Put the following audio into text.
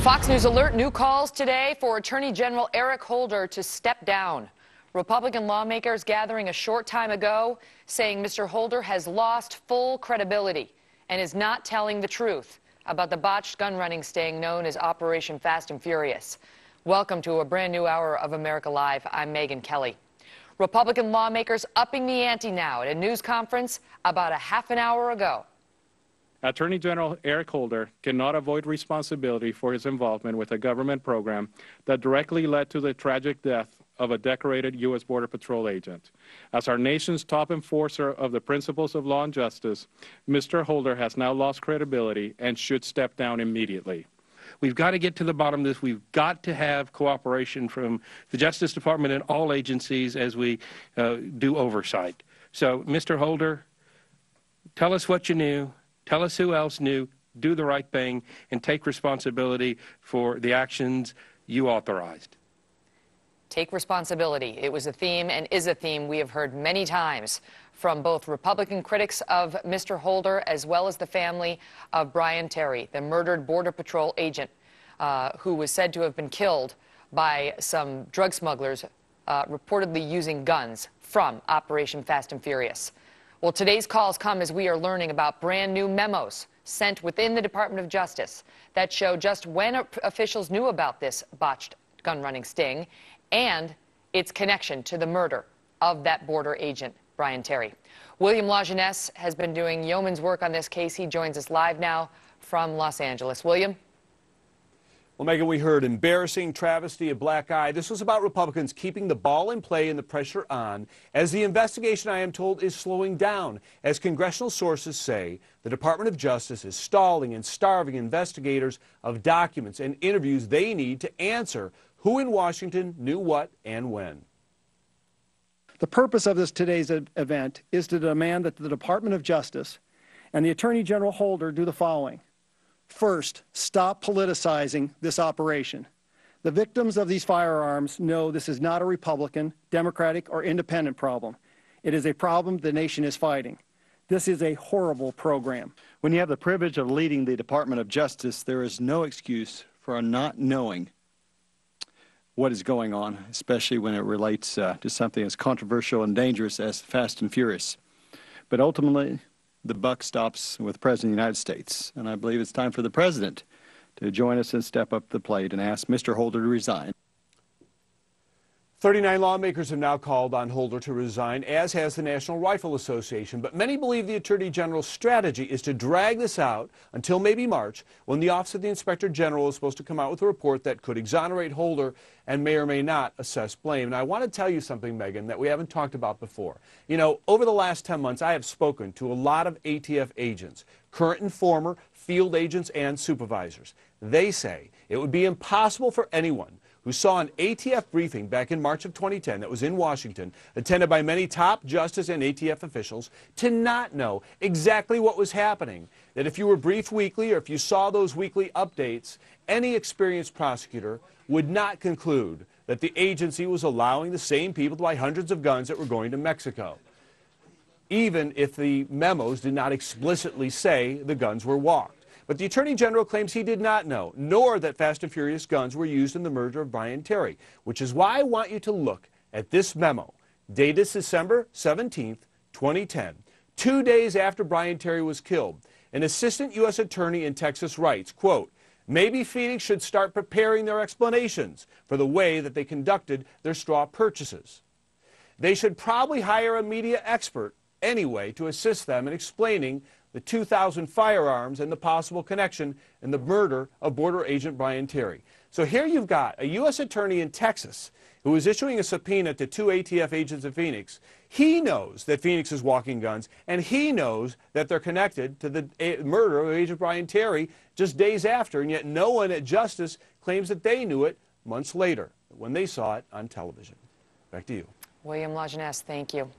Fox News Alert, new calls today for Attorney General Eric Holder to step down. Republican lawmakers gathering a short time ago saying Mr. Holder has lost full credibility and is not telling the truth about the botched gun running sting known as Operation Fast and Furious. Welcome to a brand new hour of America Live. I'm Megyn Kelly. Republican lawmakers upping the ante now at a news conference about a half an hour ago. Attorney General Eric Holder cannot avoid responsibility for his involvement with a government program that directly led to the tragic death of a decorated U.S. Border Patrol agent. As our nation's top enforcer of the principles of law and justice, Mr. Holder has now lost credibility and should step down immediately. We've got to get to the bottom of this. We've got to have cooperation from the Justice Department and all agencies as we do oversight. So, Mr. Holder, tell us what you knew. Tell us who else knew, do the right thing, and take responsibility for the actions you authorized. Take responsibility. It was a theme and is a theme we have heard many times from both Republican critics of Mr. Holder as well as the family of Brian Terry, the murdered Border Patrol agent who was said to have been killed by some drug smugglers reportedly using guns from Operation Fast and Furious. Well, today's calls come as we are learning about brand new memos sent within the Department of Justice that show just when officials knew about this botched gun running sting and its connection to the murder of that border agent, Brian Terry. William Lajeunesse has been doing yeoman's work on this case. He joins us live now from Los Angeles. William? Well, Megyn, we heard embarrassing travesty, a black eye. This was about Republicans keeping the ball in play and the pressure on, as the investigation, I am told, is slowing down. As congressional sources say, the Department of Justice is stalling and starving investigators of documents and interviews they need to answer who in Washington knew what and when. The purpose of today's event is to demand that the Department of Justice and the Attorney General Holder do the following. First, stop politicizing this operation. The victims of these firearms know this is not a Republican, Democratic, or Independent problem. It is a problem the nation is fighting. This is a horrible program. When you have the privilege of leading the Department of Justice, there is no excuse for not knowing what is going on, especially when it relates to something as controversial and dangerous as Fast and Furious. But ultimately, the buck stops with the President of the United States, and I believe it's time for the President to join us and step up the plate and ask Mr. Holder to resign. 39 lawmakers have now called on Holder to resign, as has the National Rifle Association. But many believe the Attorney General's strategy is to drag this out until maybe March, when the Office of the Inspector General is supposed to come out with a report that could exonerate Holder and may or may not assess blame. And I want to tell you something, Megyn, that we haven't talked about before. You know, over the last 10 months, I have spoken to a lot of ATF agents, current and former field agents and supervisors. They say it would be impossible for anyone who saw an ATF briefing back in March of 2010 that was in Washington, attended by many top Justice and ATF officials, to not know exactly what was happening. That if you were briefed weekly or if you saw those weekly updates, any experienced prosecutor would not conclude that the agency was allowing the same people to buy hundreds of guns that were going to Mexico, even if the memos did not explicitly say the guns were walked. But the Attorney General claims he did not know, nor that Fast and Furious guns were used in the murder of Brian Terry, which is why I want you to look at this memo, dated December 17th, 2010, 2 days after Brian Terry was killed. An assistant U.S. attorney in Texas writes, quote, "Maybe Phoenix should start preparing their explanations for the way that they conducted their straw purchases. They should probably hire a media expert anyway to assist them in explaining the 2,000 firearms and the possible connection in the murder of border agent Brian Terry." So here you've got a U.S. attorney in Texas who is issuing a subpoena to 2 ATF agents in Phoenix. He knows that Phoenix is walking guns, and he knows that they're connected to the murder of agent Brian Terry just days after, and yet no one at Justice claims that they knew it months later when they saw it on television. Back to you. William Lajeunesse, thank you.